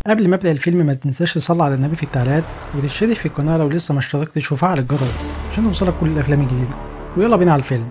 قبل ما ابدا الفيلم ما تنساش تصلي على النبي في التعليقات وتشترك في القناه لو لسه ما اشتركتش وفعل الجرس عشان يوصلك كل الافلام الجديده. ويلا بينا على الفيلم.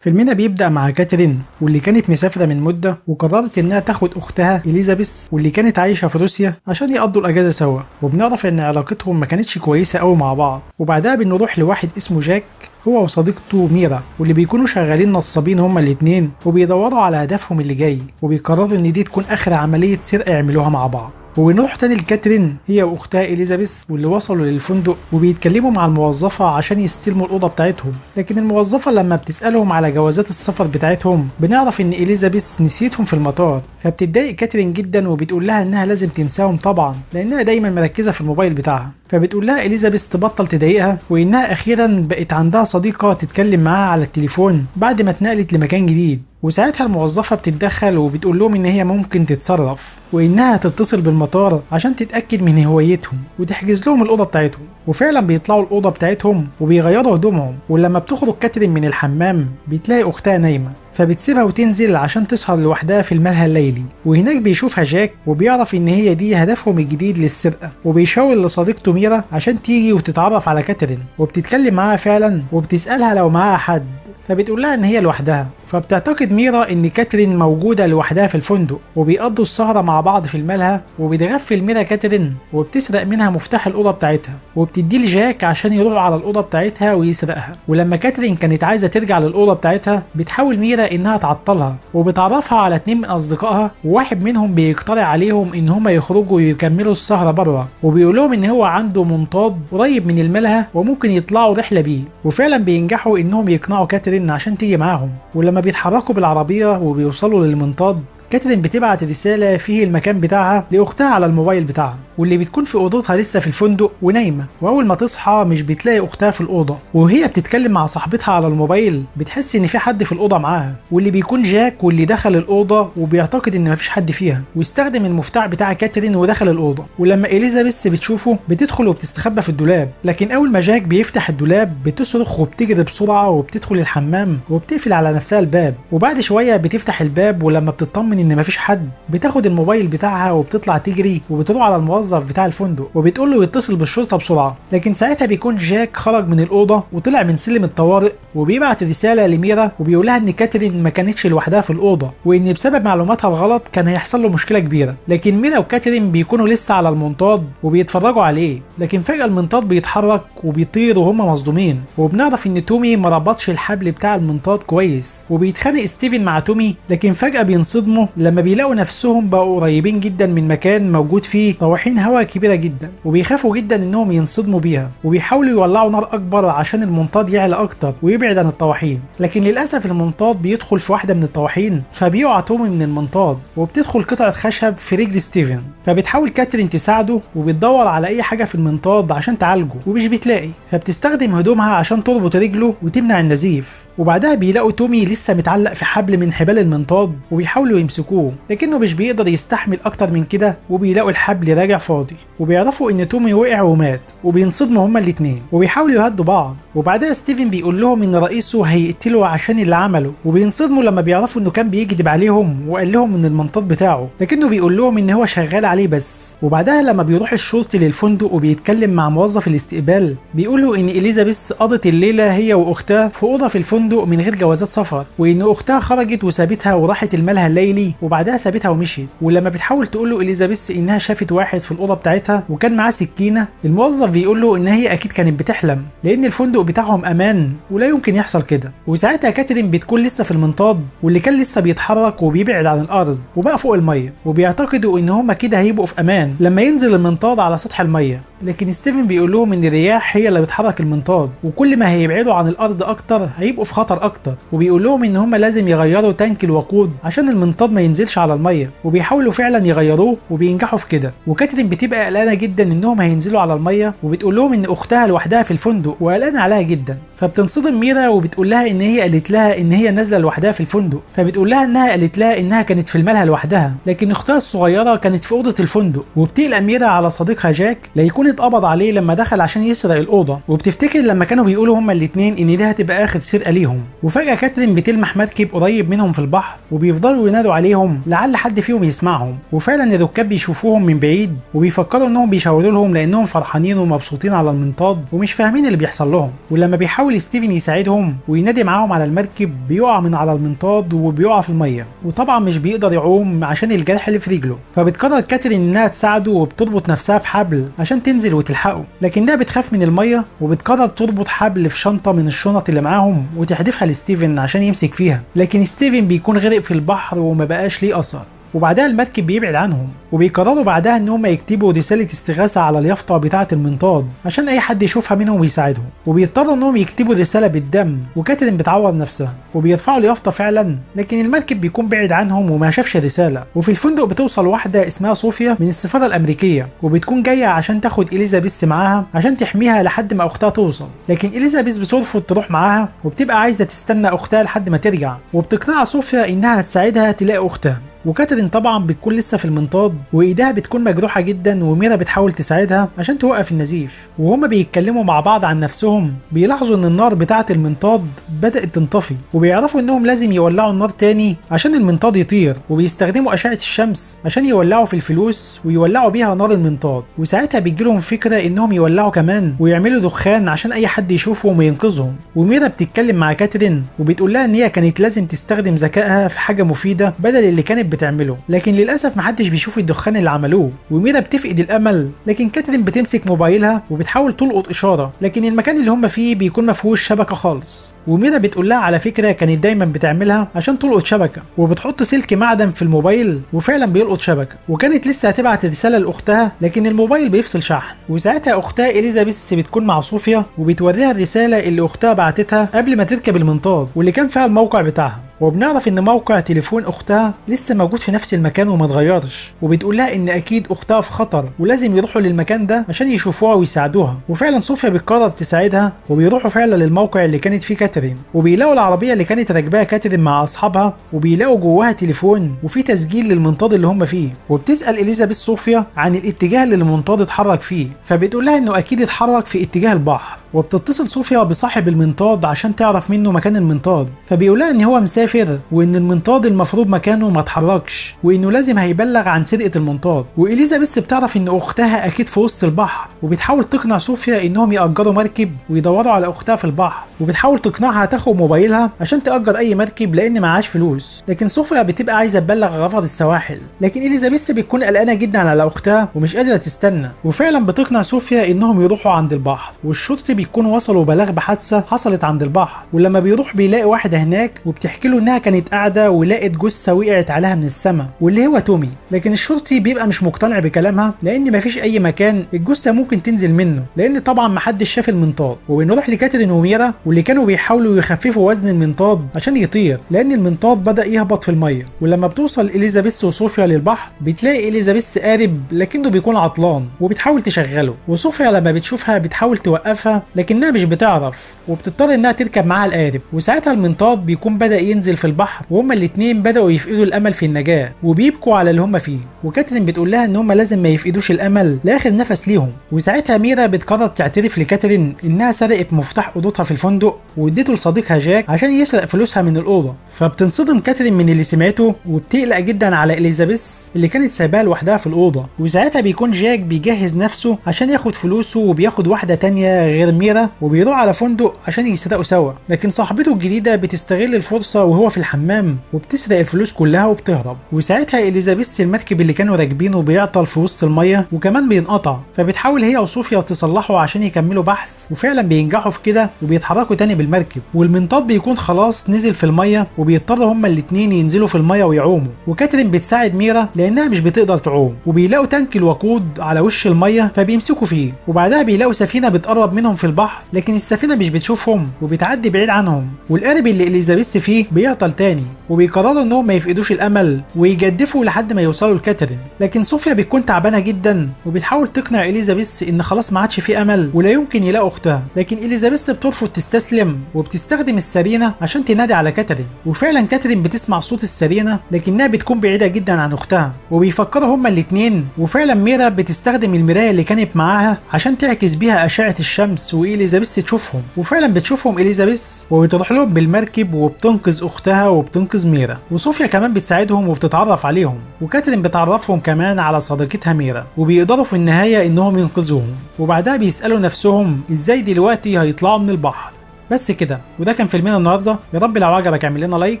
فيلمنا بيبدا مع كاترين واللي كانت مسافره من مده وقررت انها تاخد اختها اليزابيث واللي كانت عايشه في روسيا عشان يقضوا الاجازه سوا، وبنعرف ان علاقتهم ما كانتش كويسه قوي مع بعض. وبعدها بنروح لواحد اسمه جاك هو وصديقته ميرا واللي بيكونوا شغالين نصابين هما الاتنين وبيدوروا على هدفهم اللي جاي، وبيقرروا ان دي تكون اخر عمليه سرقه يعملوها مع بعض. ونروح تاني لكاترين هي واختها اليزابيث واللي وصلوا للفندق وبيتكلموا مع الموظفه عشان يستلموا الاوضه بتاعتهم، لكن الموظفه لما بتسالهم على جوازات السفر بتاعتهم بنعرف ان اليزابيث نسيتهم في المطار، فبتتضايق كاترين جدا وبتقول لها انها لازم تنساهم طبعا لانها دايما مركزه في الموبايل بتاعها. فبتقول لها اليزابيث تبطل تضايقها وانها اخيرا بقت عندها صديقه تتكلم معاها على التليفون بعد ما اتنقلت لمكان جديد. وساعتها الموظفه بتتدخل وبتقول لهم ان هي ممكن تتصرف وانها تتصل بالمطار عشان تتاكد من هويتهم وتحجز لهم الاوضه بتاعتهم. وفعلا بيطلعوا الاوضه بتاعتهم وبيغيروا هدومهم، ولما بتخرج كاترين من الحمام بتلاقي اختها نايمه فبتسيبها وتنزل عشان تسهر لوحدها في الملهى الليلي. وهناك بيشوفها جاك وبيعرف ان هي دي هدفهم الجديد للسرقه، وبيشاور لصديقته ميرا عشان تيجي وتتعرف على كاترين، وبتتكلم معاها فعلا وبتسالها لو معاها حد فبتقول لها ان هي لوحدها. فبتعتقد ميرا ان كاترين موجوده لوحدها في الفندق وبيقضوا السهره مع بعض في الملهى، وبتغفل ميرا كاترين وبتسرق منها مفتاح الاوضه بتاعتها وبتديه لجاك عشان يروح على الاوضه بتاعتها ويسرقها. ولما كاترين كانت عايزه ترجع للاوضه بتاعتها بتحاول ميرا انها تعطلها وبتعرفها على 2 من اصدقائها، وواحد منهم بيقترح عليهم ان هما يخرجوا ويكملوا السهره بره، وبيقول لهم ان هو عنده منطاد قريب من الملهى وممكن يطلعوا رحله بيه. وفعلا بينجحوا انهم يقنعوا كاترين عشان تيجي معاهم. ولما بيتحركوا بالعربيه وبيوصلوا للمنطاد كاترين بتبعت رسالة فيه المكان بتاعها لأختها على الموبايل بتاعها، واللي بتكون في أوضتها لسه في الفندق ونايمة، وأول ما تصحى مش بتلاقي أختها في الأوضة، وهي بتتكلم مع صاحبتها على الموبايل بتحس إن في حد في الأوضة معاها، واللي بيكون جاك واللي دخل الأوضة وبيعتقد إن مفيش حد فيها واستخدم المفتاح بتاع كاترين ودخل الأوضة. ولما إليزابيث بتشوفه بتدخل وبتستخبى في الدولاب، لكن أول ما جاك بيفتح الدولاب بتصرخ وبتجري بسرعة وبتدخل الحمام وبتقفل على نفسها الباب. وبعد شوية بتفتح الباب ولما بتطمن ان مفيش حد بتاخد الموبايل بتاعها وبتطلع تجري وبتروح على الموظف بتاع الفندق وبتقول له يتصل بالشرطه بسرعه، لكن ساعتها بيكون جاك خرج من الاوضه وطلع من سلم الطوارئ وبيبعت رساله لميرا وبيقول لها ان كاترين ما كانتش لوحدها في الاوضه وان بسبب معلوماتها الغلط كان هيحصل له مشكله كبيره. لكن ميرا وكاترين بيكونوا لسه على المنطاد وبيتفرجوا عليه، لكن فجاه المنطاد بيتحرك وبيطير وهم مصدومين، وبنعرف ان تومي ما ربطش الحبل بتاع المنطاد كويس وبيتخانق ستيفن مع تومي، لكن فجاه بينصدموا لما بيلاقوا نفسهم بقوا قريبين جدا من مكان موجود فيه طواحين هواء كبيره جدا، وبيخافوا جدا انهم ينصدموا بيها وبيحاولوا يولعوا نار اكبر عشان المنطاد يعلى اكتر ويبعد عن الطواحين. لكن للاسف المنطاد بيدخل في واحده من الطواحين فبيقع تومي من المنطاد وبتدخل قطعه خشب في رجل ستيفن، فبتحاول كاترين تساعده وبتدور على اي حاجه في المنطاد عشان تعالجه ومش بتلاقي، فبتستخدم هدومها عشان تربط رجله وتمنع النزيف. وبعدها بيلاقوا تومي لسه متعلق في حبل من حبال المنطاد وبيحاولوا يمسكوه لكنه مش بيقدر يستحمل اكتر من كده، وبيلاقوا الحبل راجع فاضي وبيعرفوا ان تومي وقع ومات وبينصدموا هما الاتنين وبيحاولوا يهدوا بعض. وبعدها ستيفن بيقول لهم ان رئيسه هيقتله عشان اللي عمله، وبينصدموا لما بيعرفوا انه كان بيكذب عليهم وقال لهم ان المنطاد بتاعه، لكنه بيقول لهم ان هو شغال عليه بس. وبعدها لما بيروح الشرطي للفندق وبيتكلم مع موظف الاستقبال بيقول له ان اليزابيث قضت الليله هي واختها في اوضه في الفندق من غير جوازات سفر، وان اختها خرجت وسابتها وراحت الملهى الليلي وبعدها سابتها ومشيت. ولما بتحاول تقول له اليزابيث انها شافت واحد في الاوضه بتاعتها وكان معاه سكينه، الموظف بيقول له ان هي اكيد كانت بتحلم لان الفندق بتاعهم امان ولا يمكن يحصل كده. وساعتها كاترين بتكون لسه في المنطاد واللي كان لسه بيتحرك وبيبعد عن الارض وبقى فوق الميه، وبيعتقدوا ان هما كده هيبقوا في امان لما ينزل المنطاد على سطح الميه، لكن ستيفن بيقول لهم ان الرياح هي اللي بتحرك المنطاد وكل ما هيبعدوا عن الارض اكتر هيبقوا في خطر اكتر، وبيقول لهم ان هما لازم يغيروا تانك الوقود عشان المنطاد ما ينزلش على الميه، وبيحاولوا فعلا يغيروه وبينجحوا في كده. وكاترين بتبقى قلقانه جدا انهم هينزلوا على الميه وبتقول لهم ان اختها لوحدها في الفندق وقلقانه عليها جدا، فبتنصدم ميرا وبتقول لها ان هي قالت لها ان هي نازله لوحدها في الفندق، فبتقول لها انها قالت لها انها كانت في الملهى لوحدها، لكن اختها الصغيره كانت في اوضه الفندق. وبتقلق ميرا على صديقها جاك لا يكون اتقبض عليه لما دخل عشان يسرق الاوضه، وبتفتكر لما كانوا بيقولوا هما الاثنين ان دي هتبقى اخر سرقه ليهم. وفجاه كاترين بتلمح مركب قريب منهم في البحر وبيفضلوا ينادوا عليهم لعل حد فيهم يسمعهم، وفعلا الركاب بيشوفوهم من بعيد وبيفكروا انهم بيشاوروا لهم لانهم فرحانين ومبسوطين على المنطاد ومش فاهمين اللي بيحصل لهم. ولما بيحاول ستيفن يساعدهم وينادي معاهم على المركب بيقع من على المنطاد وبيقع في الميه، وطبعا مش بيقدر يعوم عشان الجرح اللي في رجله. فبتقرر كاترين انها تساعده وبتربط نفسها في حبل عشان تنزل وتلحقه، لكنها بتخاف من الميه وبتقرر تربط حبل في شنطه من الشنط اللي معاهم وتحدفها لستيفن عشان يمسك فيها، لكن ستيفن بيكون غرق في البحر وما بقاش ليه اثر. وبعدها المركب بيبعد عنهم، وبيقرروا بعدها ان هم يكتبوا رساله استغاثه على اليافطه بتاعه المنطاد عشان اي حد يشوفها منهم ويساعدهم، وبيضطروا انهم يكتبوا رساله بالدم، وكاترين بتعور نفسها وبيرفعوا اليافطه فعلا، لكن المركب بيكون بعيد عنهم وما شافش رساله. وفي الفندق بتوصل واحده اسمها صوفيا من السفاره الامريكيه، وبتكون جايه عشان تاخد اليزابيث معاها عشان تحميها لحد ما اختها توصل، لكن اليزابيث بترفض تروح معاها وبتبقى عايزه تستنى اختها لحد ما ترجع، وبتقنعها صوفيا انها هتساعدها تلاقي اختها. وكاترين طبعا بتكون لسه في المنطاد وايديها بتكون مجروحه جدا، وميرا بتحاول تساعدها عشان توقف النزيف. وهما بيتكلموا مع بعض عن نفسهم بيلاحظوا ان النار بتاعه المنطاد بدات تنطفي، وبيعرفوا انهم لازم يولعوا النار تاني عشان المنطاد يطير، وبيستخدموا اشعه الشمس عشان يولعوا في الفلوس ويولعوا بيها نار المنطاد. وساعتها بيجيلهم فكره انهم يولعوا كمان ويعملوا دخان عشان اي حد يشوفهم وينقذهم. وميرا بتتكلم مع كاترين وبتقول لها ان هي كانت لازم تستخدم ذكائها في حاجه مفيده بدل اللي كانت بتعمله، لكن للاسف محدش بيشوف الدخان اللي عملوه. وميرا بتفقد الامل، لكن كاترين بتمسك موبايلها وبتحاول تلقط اشاره، لكن المكان اللي هم فيه بيكون مفيهوش شبكه خالص. وميرا بتقول لها على فكره كانت دايما بتعملها عشان تلقط شبكه، وبتحط سلك معدن في الموبايل وفعلا بيلقط شبكه. وكانت لسه هتبعت رساله لاختها لكن الموبايل بيفصل شحن، وساعتها اختها اليزابيث بتكون مع صوفيا وبتوريها الرساله اللي اختها بعتتها قبل ما تركب المنطاد واللي كان فيها الموقع بتاعها. وبنعرف ان موقع تليفون اختها لسه موجود في نفس المكان وما اتغيرش، وبتقول لها ان اكيد اختها في خطر ولازم يروحوا للمكان ده عشان يشوفوها ويساعدوها. وفعلا صوفيا بتقرر تساعدها وبيروحوا فعلا للموقع اللي كانت فيه كاترين، وبيلاقوا العربيه اللي كانت راكباها كاترين مع اصحابها، وبيلاقوا جواها تليفون وفي تسجيل للمنطاد اللي هم فيه. وبتسال اليزابيث صوفيا عن الاتجاه اللي المنطاد اتحرك فيه، فبتقول لها انه اكيد اتحرك في اتجاه البحر. وبتتصل صوفيا بصاحب المنطاد عشان تعرف منه مكان المنطاد، فبيقولها ان هو مسافر وان المنطاد المفروض مكانه ما اتحركش وانه لازم هيبلغ عن سرقه المنطاد. واليزابيث بتعرف ان اختها اكيد في وسط البحر، وبتحاول تقنع صوفيا انهم يأجروا مركب ويدوروا على اختها في البحر، وبتحاول تقنعها تاخد موبايلها عشان تأجر اي مركب لان معاش فلوس. لكن صوفيا بتبقى عايزه تبلغ رفض السواحل، لكن اليزابيث بتكون قلقانه جدا على اختها ومش قادره تستنى، وفعلا بتقنع صوفيا انهم يروحوا عند البحر. والشرطي بيكونوا وصلوا بلاغ بحادثه حصلت عند البحر، ولما بيروح بيلاقي واحده هناك وبتحكي له انها كانت قاعده ولقت جثه وقعت عليها من السماء واللي هو تومي. لكن الشرطي بيبقى مش مقتنع بكلامها لان مفيش اي مكان الجثه ممكن تنزل منه، لان طبعا محدش شاف المنطاد. وبنروح لكاترين وميرا واللي كانوا بيحاولوا يخففوا وزن المنطاد عشان يطير لان المنطاد بدا يهبط في الميه. ولما بتوصل اليزابيث وصوفيا للبحر بتلاقي اليزابيث قارب لكنه بيكون عطلان وبتحاول تشغله، وصوفيا لما بتشوفها بتحاول توقفها لكنها مش بتعرف، وبتضطر انها تركب معاها القارب. وساعتها المنطاد بيكون بدا ينزل في البحر وهما الاتنين بداوا يفقدوا الامل في النجاه وبيبكوا على اللي هما فيه. وكاترين بتقول لها ان هما لازم ما يفقدوش الامل لاخر نفس ليهم. وساعتها ميرا بتقرر تعترف لكاترين انها سرقت مفتاح اوضتها في الفندق واديته لصديقها جاك عشان يسرق فلوسها من الاوضه. فبتنصدم كاترين من اللي سمعته وبتقلق جدا على اليزابيث اللي كانت سايباها لوحدها في الاوضه. وساعتها بيكون جاك بيجهز نفسه عشان ياخد فلوسه وبياخد واحده تانية غير ميرا وبيروح على فندق عشان يسرقوا سوا. لكن صاحبته الجديده بتستغل الفرصه وهو في الحمام وبتسرق الفلوس كلها وبتهرب. وساعتها اليزابيث المركب اللي كانوا راكبينه بيعطل في وسط الميه وكمان بينقطع، فبتحاول هي وصوفيا تصلحه عشان يكملوا بحث، وفعلا بينجحوا في كده وبيتحركوا تاني بالمركب. والمنطاد بيكون خلاص نزل في الميه وبيضطروا هما الاتنين ينزلوا في الميه ويعوموا. وكاترين بتساعد ميرا لانها مش بتقدر تعوم، وبيلاقوا تانك الوقود على وش الميه فبيمسكوا فيه. وبعدها بيلاقوا سفينه بتقرب منهم في البحر لكن السفينه مش بتشوفهم وبتعدي بعيد عنهم، والقارب اللي اليزابيث فيه بيعطل تاني. وبيقرروا انهم ما يفقدوش الامل ويجدفوا لحد ما يوصلوا لكاترين. لكن صوفيا بتكون تعبانه جدا وبتحاول تقنع اليزابيث ان خلاص ما عادش في امل ولا يمكن يلاقوا اختها، لكن اليزابيث بترفض تستسلم بتتكلم وبتستخدم السرينة عشان تنادي على كاترين، وفعلا كاترين بتسمع صوت السرينة لكنها بتكون بعيدة جدا عن اختها، وبيفكروا هما الاتنين. وفعلا ميرا بتستخدم المراية اللي كانت معاها عشان تعكس بيها أشعة الشمس وإليزابيث تشوفهم، وفعلا بتشوفهم إليزابيث وبتروح لهم بالمركب وبتنقذ اختها وبتنقذ ميرا. وصوفيا كمان بتساعدهم وبتتعرف عليهم، وكاترين بتعرفهم كمان على صديقتها ميرا، وبيقدروا في النهاية انهم ينقذوهم. وبعدها بيسألوا نفسهم ازاي دلوقتي هيطلعوا من البحر. بس كده، وده كان فيلمنا النهارده. يا رب لو عجبك اعمل لنا لايك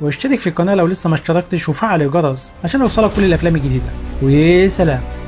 واشترك في القناه لو لسه ما اشتركتش وفعل الجرس عشان يوصلك كل الافلام الجديده. وسلام.